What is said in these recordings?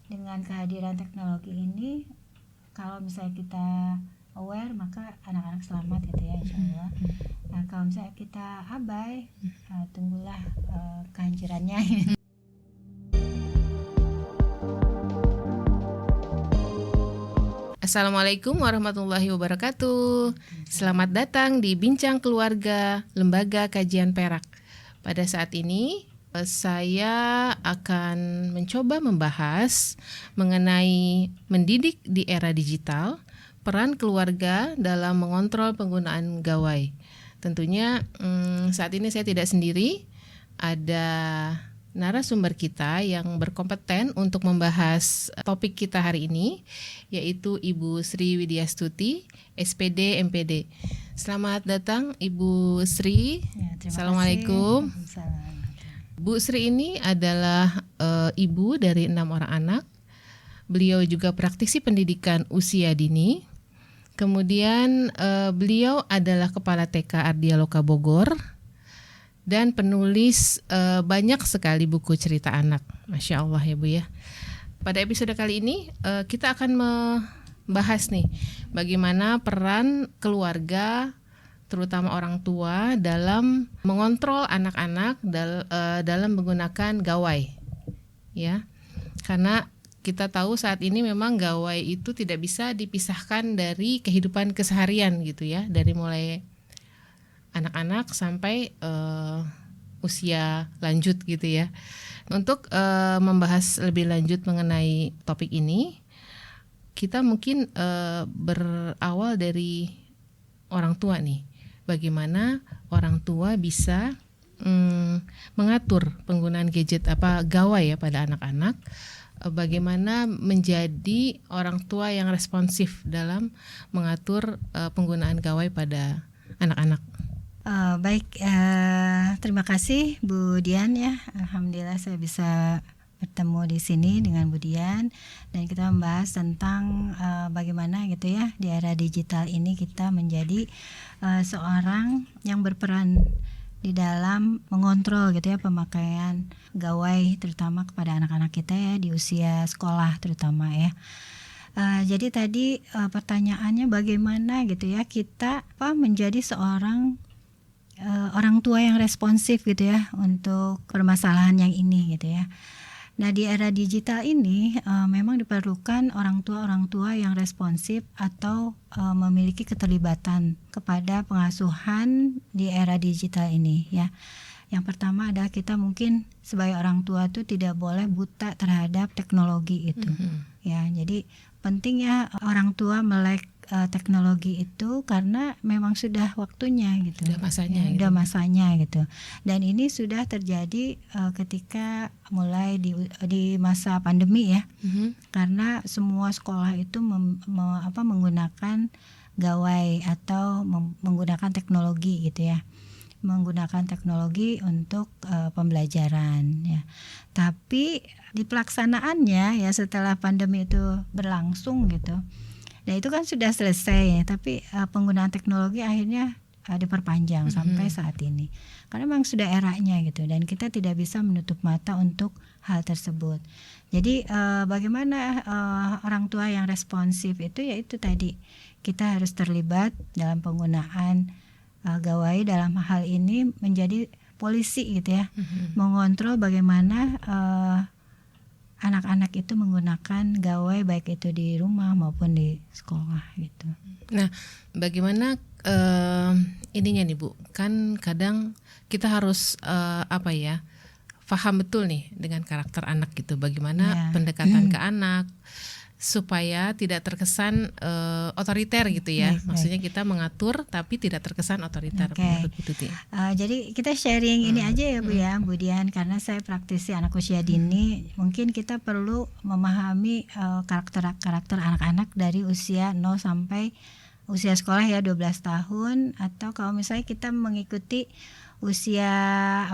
dengan kehadiran teknologi ini, kalau misalnya kita aware maka anak-anak selamat gitu ya, insya Allah. Nah, kalau misalnya kita abai, tunggulah kehancurannya. Assalamualaikum warahmatullahi wabarakatuh. Selamat datang di Bincang Keluarga Lembaga Kajian Perak. Pada saat ini saya akan mencoba membahas mengenai mendidik di era digital, peran keluarga dalam mengontrol penggunaan gawai. Tentunya saat ini saya tidak sendiri, ada narasumber kita yang berkompeten untuk membahas topik kita hari ini, yaitu Ibu Sri Widyastuti, SPD MPD. Selamat datang Ibu Sri. Ya, Assalamualaikum. Bu Sri ini adalah ibu dari 6 orang anak. Beliau juga praktisi pendidikan usia dini. Kemudian beliau adalah Kepala TK Ardialoka Bogor dan penulis banyak sekali buku cerita anak. Masya Allah ya Bu ya. Pada episode kali ini kita akan membahas nih bagaimana peran keluarga, terutama orang tua dalam mengontrol anak-anak dalam menggunakan gawai. Ya. Karena kita tahu saat ini memang gawai itu tidak bisa dipisahkan dari kehidupan keseharian gitu ya, dari mulai anak-anak sampai usia lanjut gitu ya. Untuk membahas lebih lanjut mengenai topik ini, kita mungkin berawal dari orang tua nih. Bagaimana orang tua bisa mengatur penggunaan gadget gawai ya pada anak-anak. Bagaimana menjadi orang tua yang responsif dalam mengatur penggunaan gawai pada anak-anak. Baik, terima kasih Bu Dian ya. Alhamdulillah saya bisa bertemu di sini dengan Bu Dian dan kita membahas tentang bagaimana gitu ya di era digital ini kita menjadi seorang yang berperan di dalam mengontrol gitu ya pemakaian gawai terutama kepada anak-anak kita ya di usia sekolah terutama ya. Jadi tadi pertanyaannya bagaimana gitu ya kita menjadi seorang orang tua yang responsif gitu ya untuk permasalahan yang ini gitu ya. Nah di era digital ini memang diperlukan orang tua yang responsif atau memiliki keterlibatan kepada pengasuhan di era digital ini ya. Yang pertama adalah kita mungkin sebagai orang tua tuh tidak boleh buta terhadap teknologi itu ya. Jadi penting ya orang tua melek teknologi itu karena memang sudah waktunya gitu. Sudah masanya ya, gitu. Sudah masanya gitu. Dan ini sudah terjadi ketika mulai di masa pandemi ya. Karena semua sekolah itu menggunakan gawai atau menggunakan teknologi gitu ya. Menggunakan teknologi untuk pembelajaran ya. Tapi di pelaksanaannya ya setelah pandemi itu berlangsung gitu. Nah itu kan sudah selesai ya, tapi penggunaan teknologi akhirnya diperpanjang sampai saat ini. Karena memang sudah eranya gitu dan kita tidak bisa menutup mata untuk hal tersebut. Jadi bagaimana orang tua yang responsif itu yaitu tadi kita harus terlibat dalam penggunaan gawai dalam hal ini menjadi polisi gitu ya, mengontrol bagaimana anak-anak itu menggunakan gawai baik itu di rumah maupun di sekolah gitu. Nah, bagaimana ininya nih Bu? Kan kadang kita harus paham betul nih dengan karakter anak gitu. Bagaimana pendekatan ke anak supaya tidak terkesan otoriter gitu ya. Maksudnya kita mengatur tapi tidak terkesan otoriter. Menurut Bu Tuti. Jadi kita sharing ini aja ya Bu ya, Bu Dian, karena saya praktisi anak usia dini. Mungkin kita perlu memahami karakter anak-anak dari usia 0 sampai usia sekolah ya 12 tahun, atau kalau misalnya kita mengikuti usia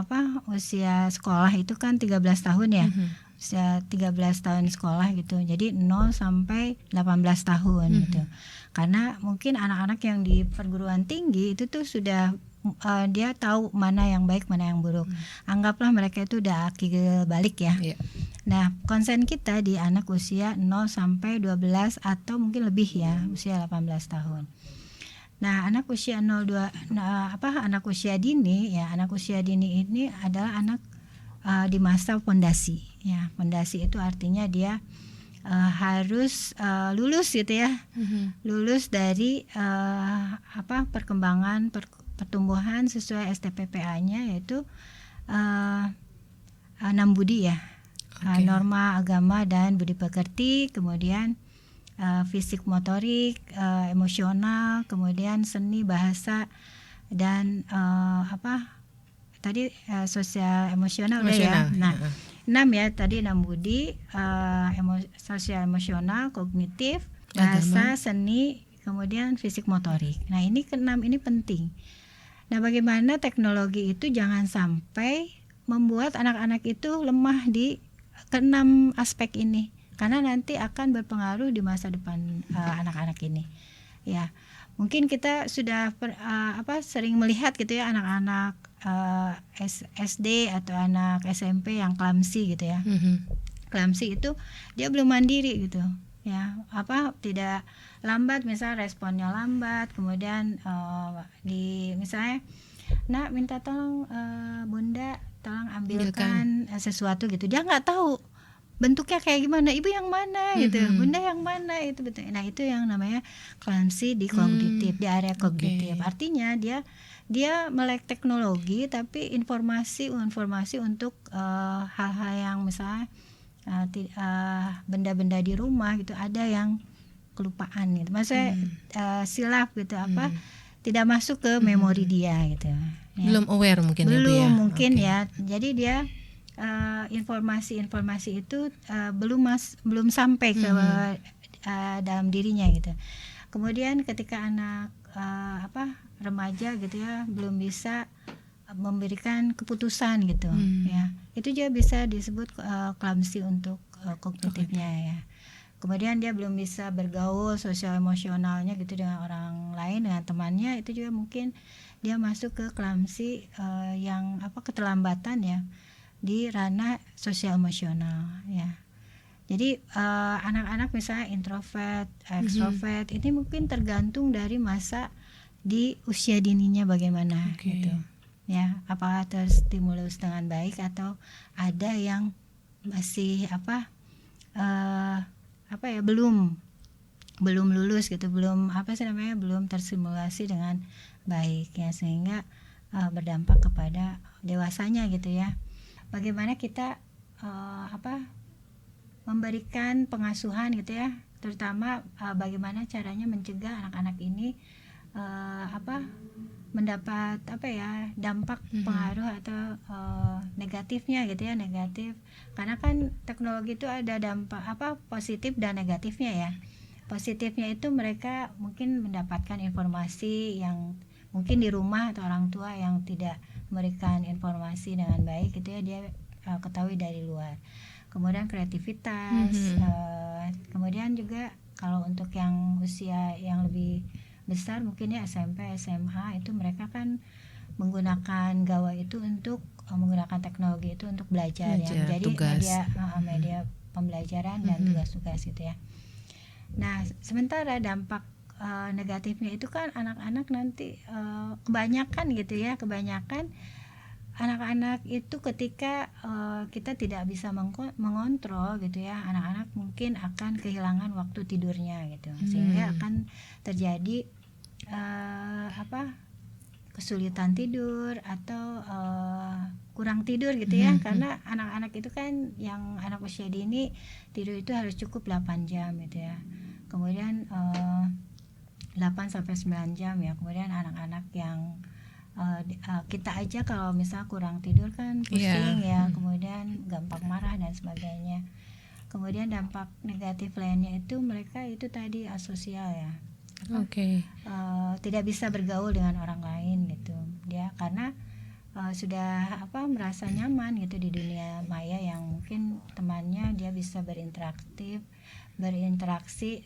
sekolah itu kan 13 tahun ya. Usia 13 tahun sekolah gitu. Jadi 0 sampai 18 tahun gitu. Karena mungkin anak-anak yang di perguruan tinggi itu tuh sudah dia tahu mana yang baik mana yang buruk. Anggaplah mereka itu udah akil balik ya. Iya. Nah, konsen kita di anak usia 0 sampai 12 atau mungkin lebih ya, usia 18 tahun. Nah, anak usia 02 anak usia dini ya, anak usia dini ini adalah anak di masa pondasi ya. Pondasi itu artinya dia harus lulus gitu ya. Lulus dari perkembangan pertumbuhan sesuai STPPA-nya, yaitu 6 budi ya. Norma agama dan budi pekerti, kemudian fisik motorik, emosional, kemudian seni bahasa dan sosial emosional udah ya. Nah, 6 ya tadi, 6 budi, sosial emosional, kognitif, bahasa, seni, kemudian fisik motorik. Nah, ini ke-6 ini penting. Nah, bagaimana teknologi itu jangan sampai membuat anak-anak itu lemah di ke-6 aspek ini, karena nanti akan berpengaruh di masa depan anak-anak ini. Ya, mungkin kita sudah sering melihat gitu ya anak-anak SD atau anak SMP yang clumsy gitu ya. Clumsy itu dia belum mandiri gitu. Ya, tidak lambat, misalnya responnya lambat, kemudian misalnya, nak minta tolong bunda tolong ambilkan sesuatu gitu, dia nggak tahu bentuknya kayak gimana, ibu yang mana gitu, bunda yang mana, itu betul. Nah, itu yang namanya clumsy di kognitif, di area kognitif. Artinya dia melek teknologi, tapi informasi untuk hal-hal yang misalnya benda-benda di rumah gitu ada yang kelupaan gitu, maksudnya silap gitu, tidak masuk ke memori dia gitu ya. Belum aware mungkin ya, Bu, ya? Mungkin ya. Jadi dia informasi itu belum sampai ke dalam dirinya gitu. Kemudian ketika anak remaja gitu ya, belum bisa memberikan keputusan gitu ya, itu juga bisa disebut clumsy untuk kognitifnya ya. Kemudian dia belum bisa bergaul sosial emosionalnya gitu dengan orang lain, dengan temannya, itu juga mungkin dia masuk ke clumsy yang keterlambatan ya di ranah sosial emosional ya. Jadi anak-anak misalnya introvert, extrovert, ini mungkin tergantung dari masa di usia dininya bagaimana gitu ya. Apakah terstimulus dengan baik atau ada yang masih belum lulus gitu, belum belum tersimulasi dengan baik ya, sehingga berdampak kepada dewasanya gitu ya. Bagaimana kita memberikan pengasuhan gitu ya, terutama bagaimana caranya mencegah anak-anak ini mendapat dampak pengaruh atau negatifnya gitu ya, negatif. Karena kan teknologi itu ada dampak positif dan negatifnya ya. Positifnya itu mereka mungkin mendapatkan informasi yang mungkin di rumah atau orang tua yang tidak memberikan informasi dengan baik gitu ya, dia ketahui dari luar. Kemudian kreativitas, kemudian juga kalau untuk yang usia yang lebih besar mungkin ya SMP, SMA, itu mereka kan menggunakan gawai itu untuk menggunakan teknologi itu untuk belajar ya, jadi media pembelajaran dan tugas-tugas gitu ya. Nah, sementara dampak negatifnya itu kan anak-anak nanti kebanyakan anak-anak itu ketika kita tidak bisa mengontrol gitu ya, anak-anak mungkin akan kehilangan waktu tidurnya gitu, sehingga akan terjadi kesulitan tidur atau kurang tidur gitu ya. Karena anak-anak itu kan yang anak usia dini tidur itu harus cukup 8 jam gitu ya, kemudian 8 sampai 9 jam ya. Kemudian anak-anak yang kita aja kalau misal kurang tidur kan pusing ya, kemudian gampang marah dan sebagainya. Kemudian dampak negatif lainnya itu mereka itu tadi asosial ya, tidak bisa bergaul dengan orang lain gitu dia, karena sudah merasa nyaman gitu di dunia maya yang mungkin temannya dia bisa berinteraksi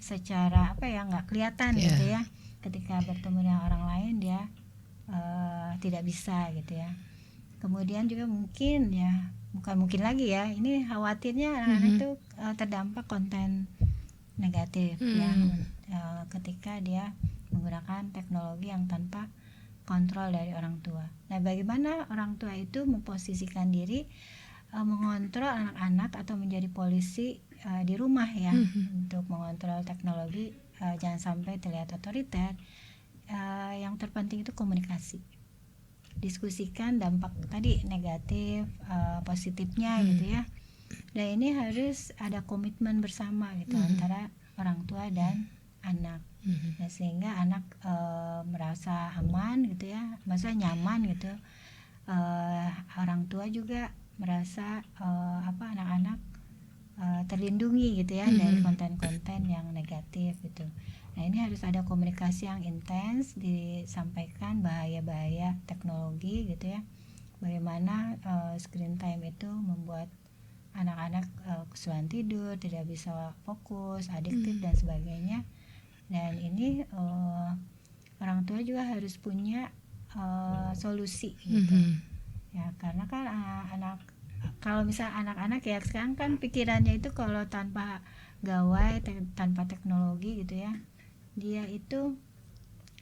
secara nggak kelihatan gitu ya. Ketika bertemu dengan orang lain dia tidak bisa gitu ya. Kemudian juga mungkin ya, bukan mungkin lagi ya, ini khawatirnya anak-anak itu terdampak konten negatif ya, ketika dia menggunakan teknologi yang tanpa kontrol dari orang tua. Nah, bagaimana orang tua itu memposisikan diri mengontrol anak-anak atau menjadi polisi di rumah ya, untuk mengontrol teknologi, jangan sampai terlihat otoriter. Yang terpenting itu komunikasi, diskusikan dampak tadi negatif, positifnya gitu ya. Dan ini harus ada komitmen bersama gitu antara orang tua dan anak. Nah, sehingga anak merasa aman gitu ya, maksudnya nyaman gitu. Orang tua juga merasa anak-anak terlindungi gitu ya dari konten-konten yang negatif gitu. Nah, ini harus ada komunikasi yang intens, disampaikan bahaya-bahaya teknologi gitu ya. Bagaimana screen time itu membuat anak-anak kesulitan tidur, tidak bisa fokus, adiktif dan sebagainya. Dan ini orang tua juga harus punya solusi gitu. Ya, karena kan anak, kalau misalnya anak-anak ya sekarang kan pikirannya itu kalau tanpa gawai, tanpa teknologi gitu ya, dia itu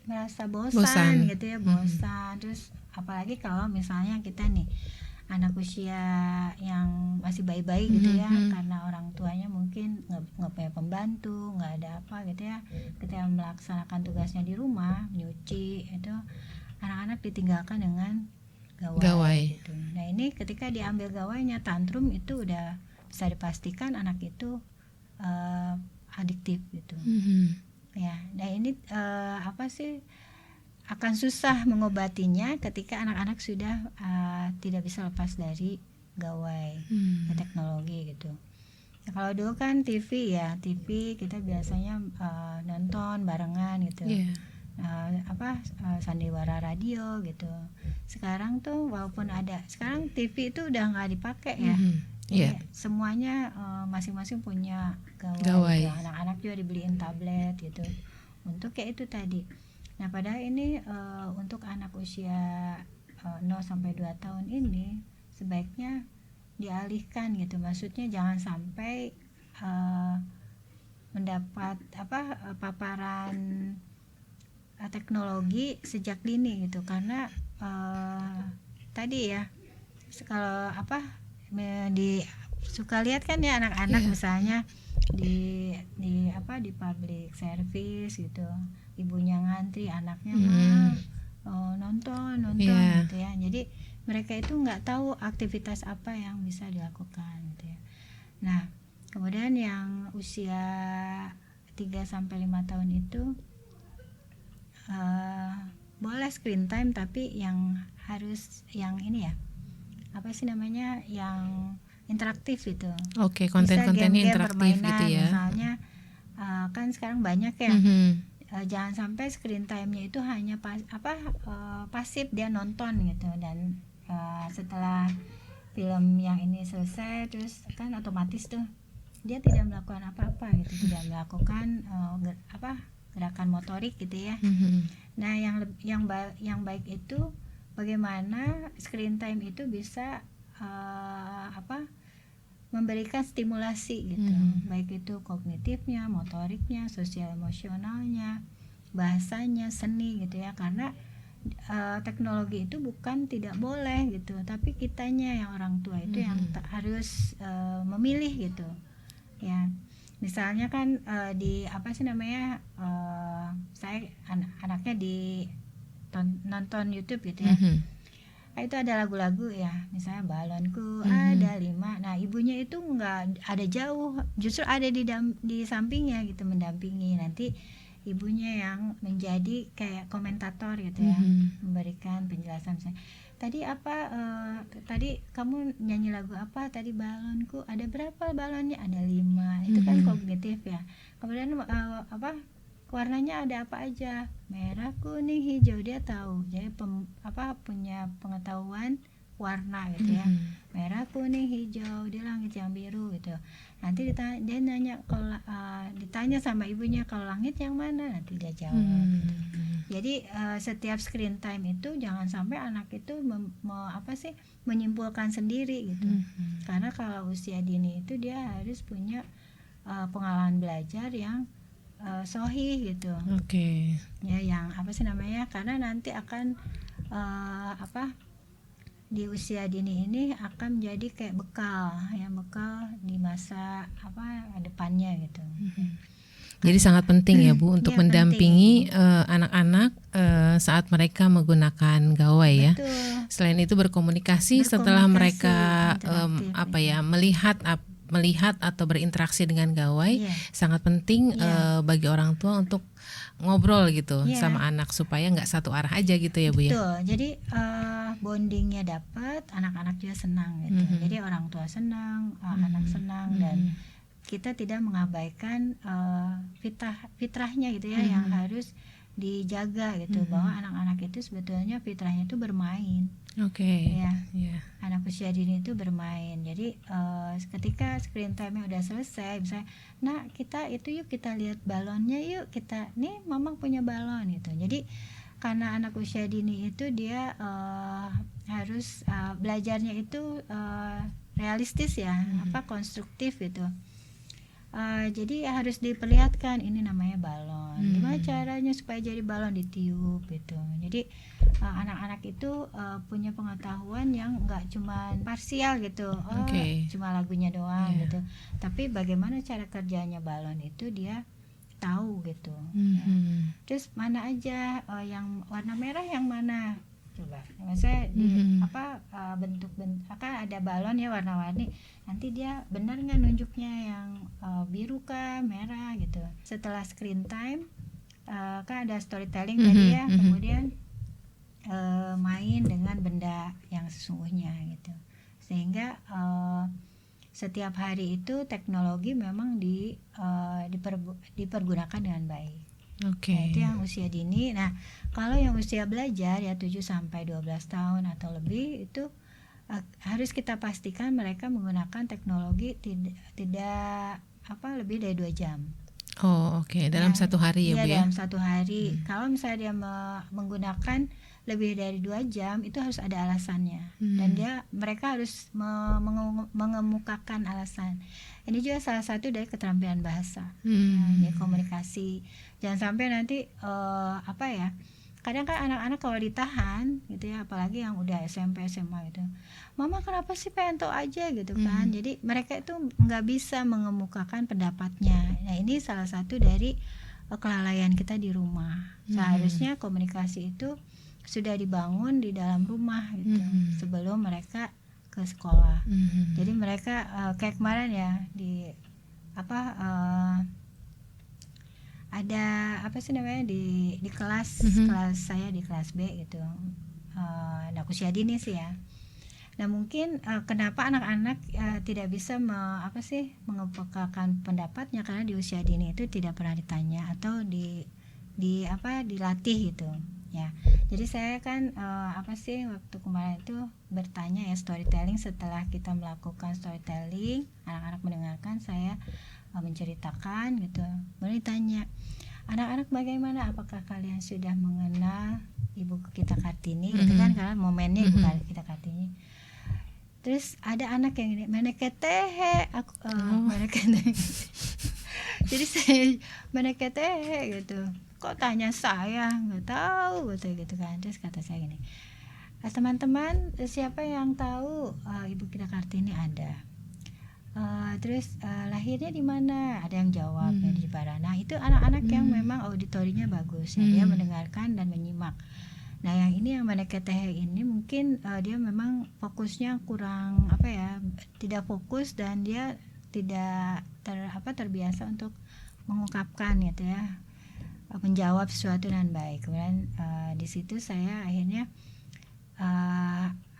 merasa bosan gitu ya, bosan. Terus apalagi kalau misalnya kita nih anak usia yang masih bayi-bayi gitu ya, karena orang tuanya mungkin nggak punya pembantu, nggak ada apa gitu ya, ketika melaksanakan tugasnya di rumah, nyuci itu, anak-anak ditinggalkan dengan gawai. Gitu. Nah, ini ketika diambil gawainya, tantrum, itu udah bisa dipastikan anak itu adiktif gitu. Ya, nah ini akan susah mengobatinya ketika anak-anak sudah tidak bisa lepas dari gawai teknologi gitu. Nah, kalau dulu kan TV ya, TV kita biasanya nonton barengan gitu. Sandiwara radio gitu. Sekarang tuh walaupun ada, sekarang TV itu udah nggak dipakai ya. Jadi semuanya masing-masing punya gawai. Gitu. Anak-anak juga dibeliin tablet gitu untuk kayak itu tadi. Nah, padahal ini untuk anak usia 0 sampai 2 tahun ini sebaiknya dialihkan gitu. Maksudnya jangan sampai mendapat paparan teknologi sejak dini gitu, karena tadi ya, kalau suka lihat kan ya anak-anak misalnya di public service gitu, ibunya ngantri, anaknya nonton gitu ya. Jadi mereka itu nggak tahu aktivitas apa yang bisa dilakukan gitu ya. Nah, kemudian yang usia 3 sampai 5 tahun itu boleh screen time, tapi yang harus yang ini ya, yang interaktif gitu. Oke, konten-kontennya interaktif gitu ya. Misalnya kan sekarang banyak ya. Jangan sampai screen time-nya itu hanya pasif, dia nonton gitu, dan setelah film yang ini selesai terus kan otomatis tuh dia tidak melakukan apa-apa gitu, tidak melakukan gerakan motorik gitu ya. Nah, yang baik itu bagaimana screen time itu bisa memberikan stimulasi gitu, baik itu kognitifnya, motoriknya, sosial emosionalnya, bahasanya, seni gitu ya. Karena teknologi itu bukan tidak boleh gitu, tapi kitanya yang orang tua itu yang harus memilih gitu ya. Misalnya kan saya anaknya nonton YouTube gitu ya. Itu ada lagu-lagu ya, misalnya balonku ada 5. Nah, ibunya itu nggak ada jauh, justru ada di sampingnya gitu, mendampingi. Nanti ibunya yang menjadi kayak komentator gitu ya, memberikan penjelasan. Tadi tadi kamu nyanyi lagu apa? Tadi balonku ada berapa balonnya? Ada 5. Itu kan kognitif ya. Kemudian warnanya ada apa aja? Merah, kuning, hijau, dia tahu. Jadi punya pengetahuan warna gitu ya. Merah, kuning, hijau, di langit yang biru gitu. Nanti dia nanya, kalau ditanya sama ibunya, kalau langit yang mana? Nanti dia jawab. Jadi setiap screen time itu jangan sampai anak itu menyimpulkan sendiri gitu. Karena kalau usia dini itu dia harus punya pengalaman belajar yang sahih gitu. Ya, yang karena nanti akan di usia dini ini akan menjadi kayak bekal di masa depannya gitu. Jadi sangat penting ya Bu untuk Iya, mendampingi anak-anak saat mereka menggunakan gawai ya. Betul. Selain itu berkomunikasi setelah mereka melihat atau berinteraksi dengan gawai, sangat penting bagi orang tua untuk ngobrol gitu sama anak supaya nggak satu arah aja gitu ya Bu ya. Betul. Jadi bondingnya dapat, anak-anak juga senang gitu. Jadi orang tua senang, anak senang, dan kita tidak mengabaikan fitrahnya gitu ya, yang harus dijaga gitu, bahwa anak-anak itu sebetulnya fitrahnya itu bermain. Anak usia dini itu bermain. Jadi ketika screen time-nya udah selesai, misalnya, nah kita lihat balonnya yuk, kita nih mama punya balon gitu. Jadi karena anak usia dini itu dia harus belajarnya itu realistis ya, konstruktif gitu. Jadi harus diperlihatkan ini namanya balon. Gimana caranya supaya jadi balon, ditiup gitu. Jadi anak-anak itu punya pengetahuan yang nggak cuma parsial gitu. Cuma lagunya doang gitu. Tapi bagaimana cara kerjanya balon itu dia tahu gitu. Terus mana aja yang warna merah yang mana? Coba, misalnya bentuk-bentuk ada balon ya warna-warni, nanti dia benar nggak nunjuknya yang biru kah, merah gitu. Setelah screen time kan ada storytelling tadi ya, kemudian main dengan benda yang sesungguhnya gitu, sehingga setiap hari itu teknologi memang dipergunakan dengan baik. Nah, itu yang usia dini. Nah, kalau yang usia belajar ya 7 sampai 12 tahun atau lebih itu harus kita pastikan mereka menggunakan teknologi tidak lebih dari 2 jam. Dalam satu hari ya Bu ya. Dalam satu hari. Kalau misalnya dia menggunakan lebih dari 2 jam itu harus ada alasannya. Dan mereka harus mengemukakan alasan. Ini juga salah satu dari keterampilan bahasa. Ya, komunikasi. Jangan sampai nanti kadang kan anak-anak kalau ditahan gitu ya, apalagi yang udah SMP SMA gitu, mama kenapa sih pengen tahu aja gitu kan. Jadi mereka itu nggak bisa mengemukakan pendapatnya. Nah, ini salah satu dari kelalaian kita di rumah. Seharusnya komunikasi itu sudah dibangun di dalam rumah gitu, sebelum mereka ke sekolah. Jadi mereka kayak kemarin ya di ada di kelas saya di kelas B gitu, anak usia dini sih ya. Nah, mungkin kenapa anak-anak tidak bisa mengemukakan pendapatnya, karena di usia dini itu tidak pernah ditanya atau dilatih gitu ya. Jadi saya kan waktu kemarin itu bertanya ya, storytelling. Setelah kita melakukan storytelling, anak-anak mendengarkan, saya menceritakan gitu. Boleh ditanya, anak-anak bagaimana, apakah kalian sudah mengenal Ibu Kita Kartini gitu kan, karena momennya Ibu Kita Kartini. Terus ada anak yang ini, meneketehe, meneketehe. Jadi saya meneketehe gitu. Kok tanya saya, nggak tahu gitu kan. Terus kata saya gini, teman-teman siapa yang tahu Ibu Kita Kartini ada? Terus lahirnya di mana? Ada yang jawab ya, di Jepara. Nah, itu anak-anak yang memang auditorinya bagus ya, dia mendengarkan dan menyimak. Nah, yang ini yang meneketehe ini mungkin dia memang fokusnya kurang tidak fokus, dan dia tidak terbiasa untuk mengungkapkan gitu ya, menjawab sesuatu dengan baik. Kemudian di situ saya akhirnya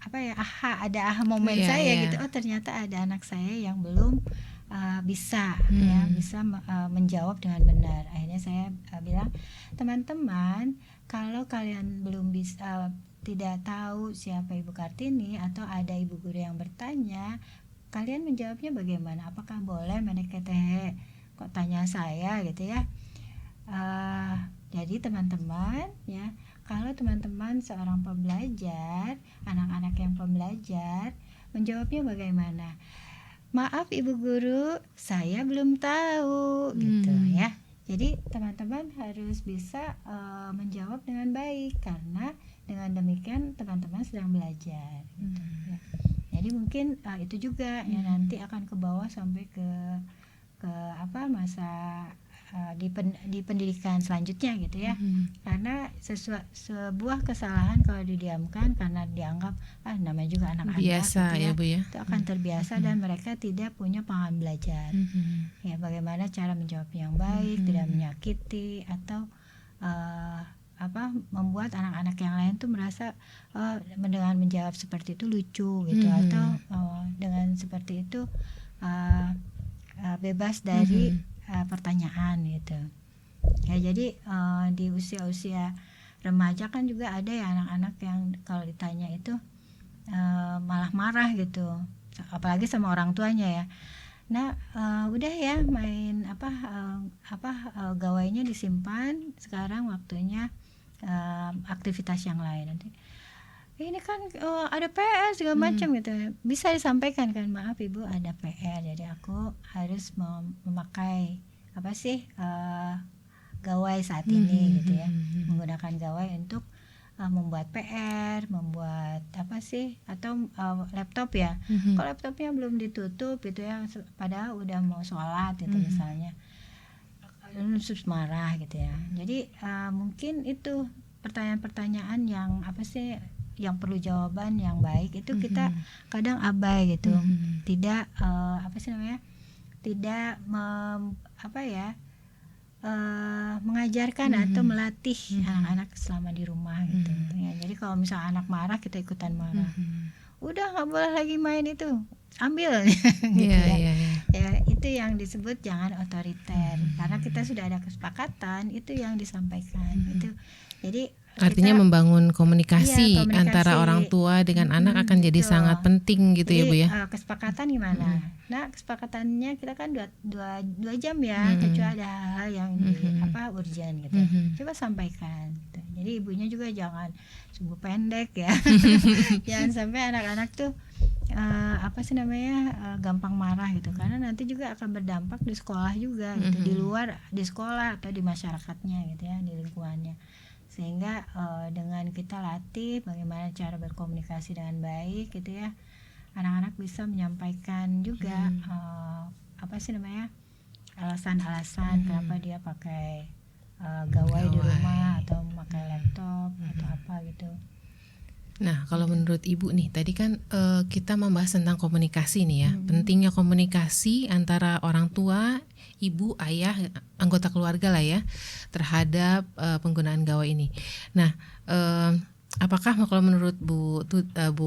ada momen saya gitu. Oh, ternyata ada anak saya yang belum bisa menjawab dengan benar. Akhirnya saya bilang, teman-teman, kalau kalian belum bisa tidak tahu siapa Ibu Kartini atau ada ibu guru yang bertanya, kalian menjawabnya bagaimana? Apakah boleh meneketehe? Kok tanya saya gitu ya? Jadi teman-teman ya, kalau teman-teman seorang pembelajar, anak-anak yang pembelajar, menjawabnya bagaimana? Maaf Ibu Guru, saya belum tahu gitu ya. Jadi teman-teman harus bisa menjawab dengan baik, karena dengan demikian teman-teman sedang belajar gitu, ya. Jadi mungkin itu juga yang nanti akan ke bawah sampai ke masa di pendidikan selanjutnya gitu ya. Karena sebuah kesalahan kalau didiamkan karena dianggap namanya juga anak-anak Biasa gitu ya Bu ya. itu akan terbiasa dan mereka tidak punya pengalaman belajar. Ya, bagaimana cara menjawab yang baik, tidak menyakiti atau membuat anak-anak yang lain tuh merasa dengan menjawab seperti itu lucu gitu, atau dengan seperti itu bebas dari pertanyaan gitu. Ya, jadi di usia-usia remaja kan juga ada ya anak-anak yang kalau ditanya itu malah marah gitu, apalagi sama orang tuanya ya. Nah, udah ya main gawainya disimpan, sekarang waktunya aktivitas yang lain. Nanti ini kan ada PR segala macam gitu, bisa disampaikan kan, maaf Ibu ada PR, jadi aku harus memakai gawai saat ini gitu ya, menggunakan gawai untuk membuat PR, membuat atau laptop ya. Kalau laptopnya belum ditutup gitu ya, padahal udah mau sholat gitu misalnya, terus marah gitu ya. Jadi mungkin itu pertanyaan-pertanyaan yang yang perlu jawaban yang baik itu kita kadang abai gitu, tidak tidak mengajarkan atau melatih anak-anak selama di rumah gitu ya. Jadi kalau misalnya anak marah kita ikutan marah, udah nggak boleh lagi main itu, ambil gitu ya. Itu yang disebut jangan otoriter, karena kita sudah ada kesepakatan itu yang disampaikan itu. Jadi artinya membangun komunikasi antara orang tua dengan anak akan jadi sangat penting gitu. Jadi, ya Bu ya. Kesepakatan gimana? Nah, kesepakatannya kita kan dua jam ya, kecuali ada hal-hal yang urgent gitu. Coba sampaikan gitu. Jadi ibunya juga jangan sungguh pendek ya. Jangan sampai anak-anak tuh gampang marah gitu, karena nanti juga akan berdampak di sekolah juga gitu, di luar di sekolah atau di masyarakatnya gitu ya, di lingkungannya. Sehingga dengan kita latih bagaimana cara berkomunikasi dengan baik gitu ya, anak-anak bisa menyampaikan juga alasan-alasan kenapa dia pakai gawai di rumah atau memakai laptop atau apa gitu. Nah, kalau menurut Ibu nih, tadi kan kita membahas tentang komunikasi nih ya, pentingnya komunikasi antara orang tua, ibu, ayah, anggota keluarga lah ya, terhadap penggunaan gawai ini. Nah, apakah kalau menurut Bu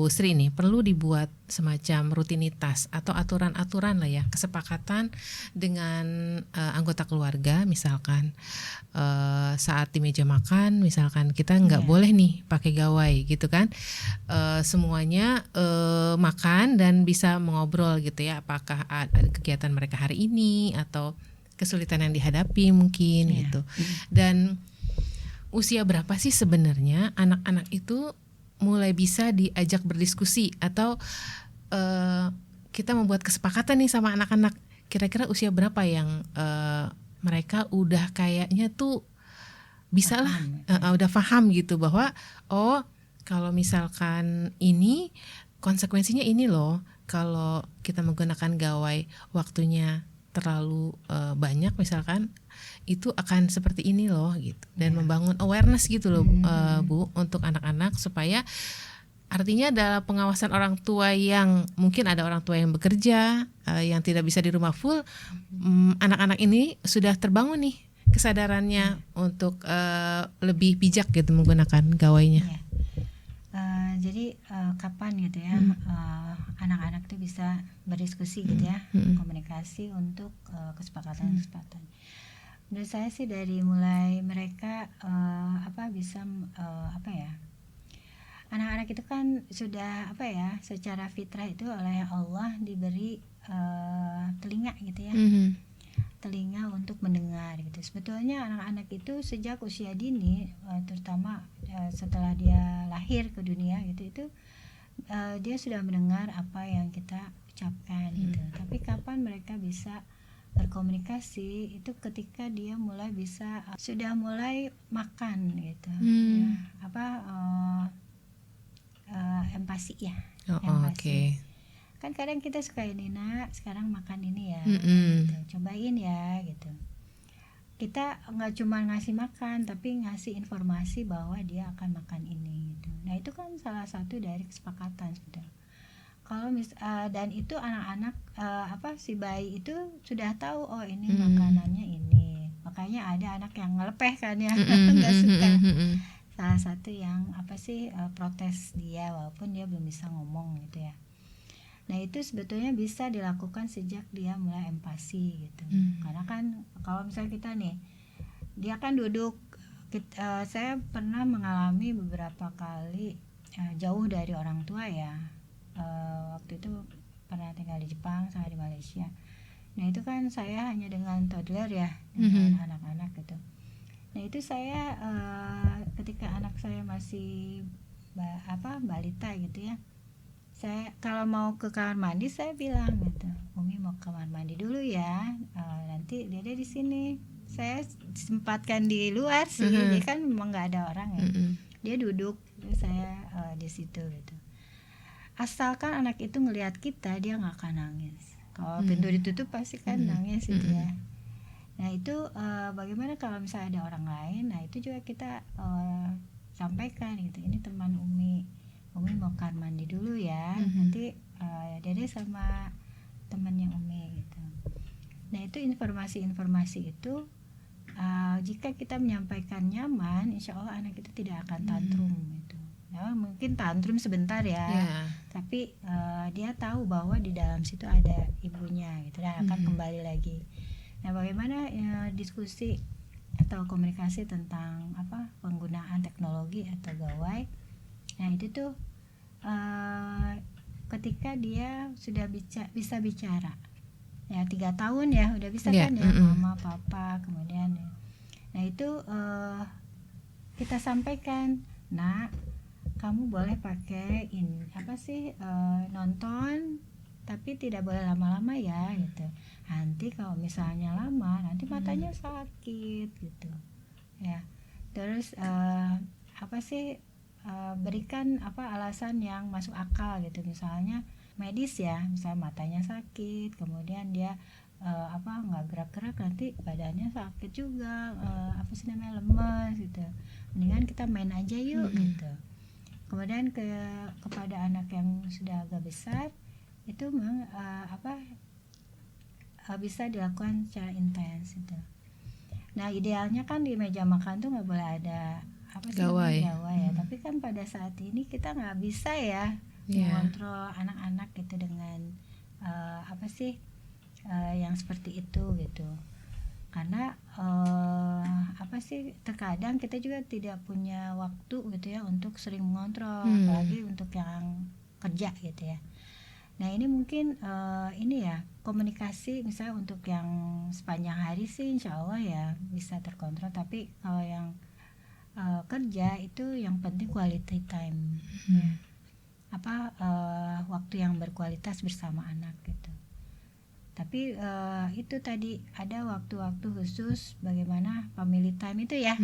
Sri nih perlu dibuat semacam rutinitas atau aturan-aturan lah ya, kesepakatan dengan anggota keluarga, misalkan saat di meja makan misalkan kita nggak boleh nih pakai gawai gitu kan, semuanya makan dan bisa mengobrol gitu ya, apakah ada kegiatan mereka hari ini atau kesulitan yang dihadapi mungkin gitu. Dan usia berapa sih sebenarnya anak-anak itu mulai bisa diajak berdiskusi atau kita membuat kesepakatan nih sama anak-anak, kira-kira usia berapa yang mereka udah kayaknya tuh bisa lah udah paham gitu bahwa kalau misalkan ini konsekuensinya ini loh, kalau kita menggunakan gawai waktunya terlalu banyak misalkan itu akan seperti ini loh gitu, dan membangun awareness gitu loh Bu untuk anak-anak, supaya artinya adalah pengawasan orang tua yang mungkin ada orang tua yang bekerja yang tidak bisa di rumah full, anak-anak ini sudah terbangun nih kesadarannya untuk lebih bijak gitu menggunakan gawainya. Jadi kapan gitu ya anak-anak tuh bisa berdiskusi gitu ya, komunikasi untuk kesepakatan-kesepakatan. Menurut saya sih dari mulai mereka bisa anak-anak itu kan sudah secara fitrah itu oleh Allah diberi telinga gitu ya. telinga untuk mendengar gitu. Sebetulnya anak-anak itu sejak usia dini, terutama setelah dia lahir ke dunia gitu, itu dia sudah mendengar apa yang kita ucapkan gitu. Tapi kapan mereka bisa berkomunikasi itu ketika dia mulai bisa sudah mulai makan gitu. Ya, empati ya. Empati. Kan kadang kita suka ini, nak sekarang makan ini ya, gitu. Cobain ya gitu. Kita nggak cuma ngasih makan tapi ngasih informasi bahwa dia akan makan ini gitu. Nah itu kan salah satu dari kesepakatan sebetulnya. Kalau dan itu anak-anak si bayi itu sudah tahu, oh ini makanannya ini. Makanya ada anak yang ngelepeh kan ya, nggak suka. Salah satu yang protes dia walaupun dia belum bisa ngomong gitu ya. Nah itu sebetulnya bisa dilakukan sejak dia mulai empati gitu. Karena kan kalau misalnya kita nih, dia kan duduk, saya pernah mengalami beberapa kali jauh dari orang tua ya. Waktu itu pernah tinggal di Jepang sama di Malaysia. Nah itu kan saya hanya dengan toddler ya, dengan anak-anak gitu. Nah itu saya ketika anak saya masih balita gitu ya, saya kalau mau ke kamar mandi saya bilang gitu, Umi mau ke kamar mandi dulu ya, nanti Dede di sini. Saya sempatkan di luar sih, dia kan memang nggak ada orang ya, dia duduk, saya di situ gitu. Asalkan anak itu ngelihat kita, dia nggak akan nangis. Kalau pintu ditutup pasti kan nangis gitu ya. Nah itu bagaimana kalau misalnya ada orang lain, nah itu juga kita sampaikan gitu, ini teman Umi mau kamar mandi dulu ya, nanti Dede sama temannya Umi gitu. Nah itu informasi-informasi itu jika kita menyampaikan nyaman, insya Allah anak itu tidak akan tantrum gitu. Nah, mungkin tantrum sebentar ya, tapi dia tahu bahwa di dalam situ ada ibunya gitu, dan akan kembali lagi. Nah bagaimana diskusi atau komunikasi tentang penggunaan teknologi atau gawai. Nah itu tuh ketika dia sudah bisa bicara ya, 3 tahun ya udah bisa kan ya, mama papa kemudian ya. Nah itu kita sampaikan, nak kamu boleh pakai nonton tapi tidak boleh lama-lama ya gitu. Nanti kalau misalnya lama nanti matanya sakit gitu ya. Terus berikan alasan yang masuk akal gitu, misalnya medis ya, misalnya matanya sakit kemudian dia nggak gerak-gerak, nanti badannya sakit juga, lemas gitu, mendingan kita main aja yuk gitu. Kemudian kepada anak yang sudah agak besar itu memang bisa dilakukan secara intens gitu. Nah idealnya kan di meja makan tuh nggak boleh ada gawai ya, tapi kan pada saat ini kita nggak bisa ya mengontrol anak-anak gitu dengan yang seperti itu gitu. Karena terkadang kita juga tidak punya waktu gitu ya untuk sering mengontrol, apalagi untuk yang kerja gitu ya. Nah ini mungkin komunikasi misalnya untuk yang sepanjang hari sih insya Allah ya bisa terkontrol, tapi kalau yang kerja itu yang penting quality time, waktu yang berkualitas bersama anak gitu. Tapi itu tadi ada waktu-waktu khusus bagaimana family time itu ya.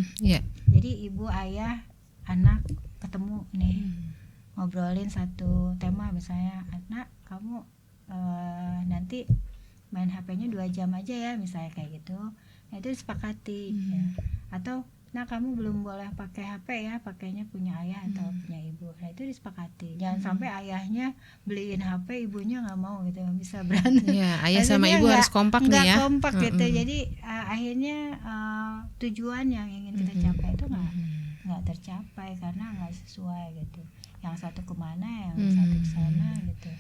Jadi ibu ayah anak ketemu nih, ngobrolin satu tema, misalnya anak kamu nanti main HP-nya 2 jam aja ya misalnya kayak gitu. Nah itu disepakati ya. Atau nah kamu belum boleh pakai HP ya, pakainya punya ayah atau punya ibu. Nah itu disepakati. Jangan sampai ayahnya beliin HP, ibunya nggak mau gitu, bisa berantem. Ayah sama ibu harus kompak nih ya. Nggak kompak gitu. Jadi akhirnya tujuan yang ingin kita capai itu nggak tercapai karena nggak sesuai gitu. Yang satu kemana, yang satu kesana gitu.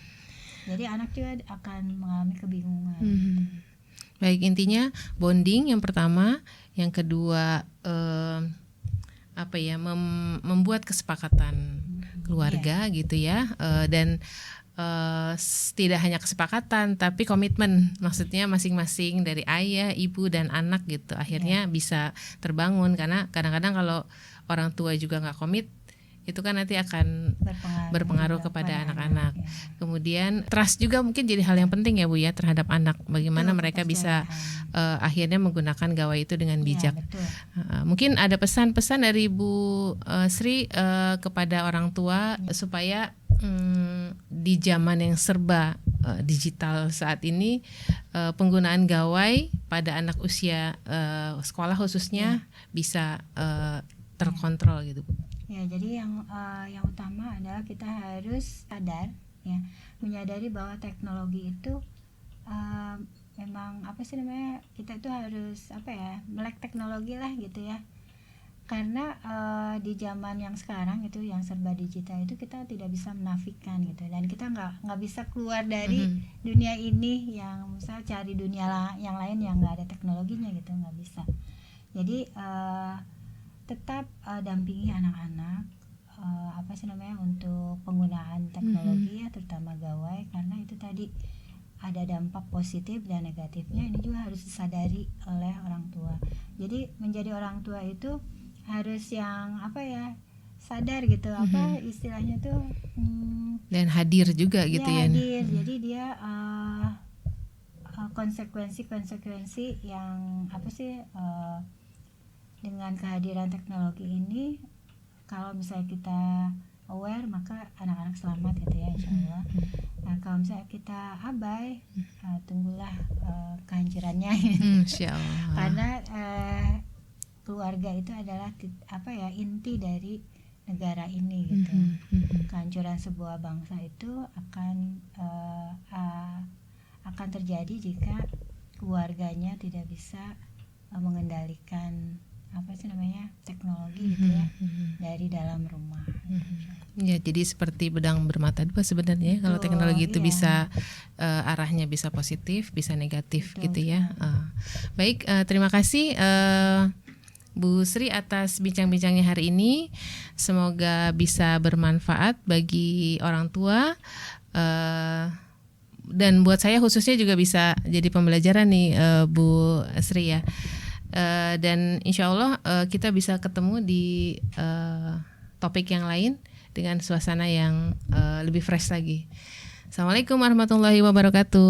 Jadi anak juga akan mengalami kebingungan. Baik, intinya bonding yang pertama, yang kedua membuat kesepakatan keluarga gitu ya, dan tidak hanya kesepakatan tapi komitmen, maksudnya masing-masing dari ayah, ibu dan anak gitu akhirnya bisa terbangun, karena kadang-kadang kalau orang tua juga nggak komit itu kan nanti akan berpengaruh kepada anak-anak. Kemudian trust juga mungkin jadi hal yang penting ya Bu ya terhadap anak, bagaimana mereka bisa akhirnya menggunakan gawai itu dengan bijak. Mungkin ada pesan-pesan dari Bu Sri kepada orang tua supaya di zaman yang serba digital saat ini penggunaan gawai pada anak usia sekolah khususnya bisa terkontrol gitu Bu. Ya, jadi yang utama adalah kita harus sadar ya, menyadari bahwa teknologi itu memang kita itu harus melek teknologi lah gitu ya. Karena di zaman yang sekarang itu yang serba digital itu kita tidak bisa menafikan gitu, dan kita nggak bisa keluar dari dunia ini yang misalnya cari dunia yang lain yang nggak ada teknologinya gitu, nggak bisa. Jadi tetap dampingi anak-anak untuk penggunaan teknologi ya, terutama gawai, karena itu tadi ada dampak positif dan negatifnya. Ini juga harus disadari oleh orang tua. Jadi menjadi orang tua itu harus yang sadar gitu, istilahnya tuh dan hadir juga gitu ya. Hadir. Jadi dia konsekuensi yang dengan kehadiran teknologi ini, kalau misalnya kita aware maka anak-anak selamat gitu ya, insya Allah. Nah, kalau misalnya kita abai, tunggulah kehancurannya. Insya Allah. Karena keluarga itu adalah inti dari negara ini gitu. Kehancuran sebuah bangsa itu akan terjadi jika keluarganya tidak bisa mengendalikan teknologi gitu ya dari dalam rumah. Ya, jadi seperti pedang bermata dua sebenarnya. Kalau teknologi itu bisa arahnya bisa positif, bisa negatif gitu ya. Baik, terima kasih Bu Sri atas bincang-bincangnya hari ini. Semoga bisa bermanfaat bagi orang tua. Dan buat saya khususnya juga bisa jadi pembelajaran nih Bu Sri ya. Dan insya Allah kita bisa ketemu di topik yang lain dengan suasana yang lebih fresh lagi. Assalamualaikum warahmatullahi wabarakatuh.